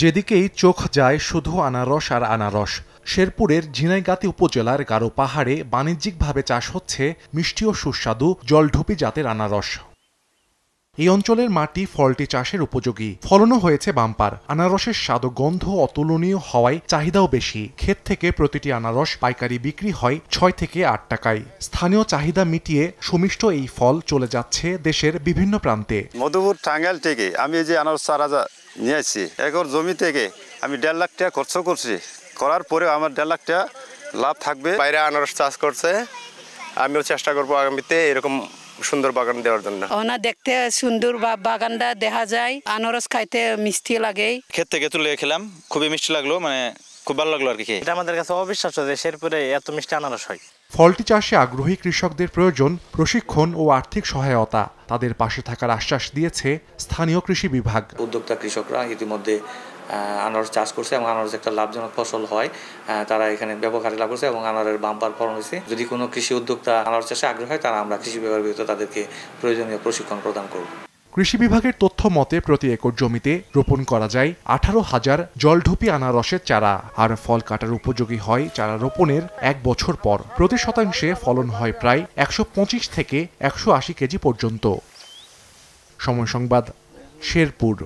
যেদিকেই চোখ যায় শুধু আনারস আর আনারস। শেরপুরের ঝিনাইগাতি উপজেলার গারো পাহাড়ে বাণিজ্যিকভাবে চাষ হচ্ছে মিষ্টি ও সুস্বাদু জলঢুপি জাতের আনারস। এই অঞ্চলের মাটি ফলটি চাষের উপযোগী, ফলনও হয়েছে বাম্পার। আনারসের স্বাদ ও গন্ধ অতুলনীয় হওয়ায় চাহিদাও বেশি। ক্ষেত থেকে প্রতিটি আনারস পাইকারি বিক্রি হয় 6 থেকে 8 টাকায়। স্থানীয় চাহিদা মিটিয়ে সুমিষ্ট এই ফল চলে যাচ্ছে দেশের বিভিন্ন প্রান্তে। মধুপুর টাঙ্গাইল থেকে আমি যে আনারস চারা নিয়ে আসছি, একর জমি থেকে আমি 1.5 লাখ টাকা খরচ করছি। করার পরে আমার 1.5 লাখ টাকা লাভ থাকবে। বাইরে আনারস চাষ করছে, আমিও চেষ্টা করবো আগামীতে এরকম সুন্দর বাগান দেওয়ার জন্য। ওনা দেখতে সুন্দর বাগানটা দেখা যায়, আনারস খাইতে মিষ্টি লাগে। ক্ষেত থেকে তুলে খেলাম, খুবই মিষ্টি লাগলো, খুব ভালো লাগলো আর কি। এটা আমাদের কাছে অবিশ্বাস্য যে শেরপুরে এত মিষ্টি আনারস হয়। ফলটি চাষে আগ্রহী কৃষকদের প্রয়োজন প্রশিক্ষণ ও আর্থিক সহায়তা। তাদের পাশে থাকার আশ্বাস দিয়েছে স্থানীয় কৃষি বিভাগ। উদ্যোক্তা কৃষকরা ইতিমধ্যে আনারস চাষ করছে এবং আনারস একটা লাভজনক ফসল হয়, তারা এখানে ব্যাপক হারে লাভ করছে এবং আনারের বাম্পার ফলন হয়েছে। যদি কোনো কৃষি উদ্যোক্তা আনারস চাষে আগ্রহী হয়, তারা আমরা কৃষি বিভাগের ভিতরে তাদেরকে প্রয়োজনীয় প্রশিক্ষণ প্রদান করব। কৃষি বিভাগের তথ্য মতে প্রতি একর জমিতে রোপণ করা যায় 18,000 জলঢুপি আনারসের চারা, আর ফল কাটার উপযোগী হয় চারা রোপণের 1 বছর পর। প্রতি শতাংশে ফলন হয় প্রায় 125 থেকে 180 কেজি পর্যন্ত। সময় সংবাদ, শেরপুর।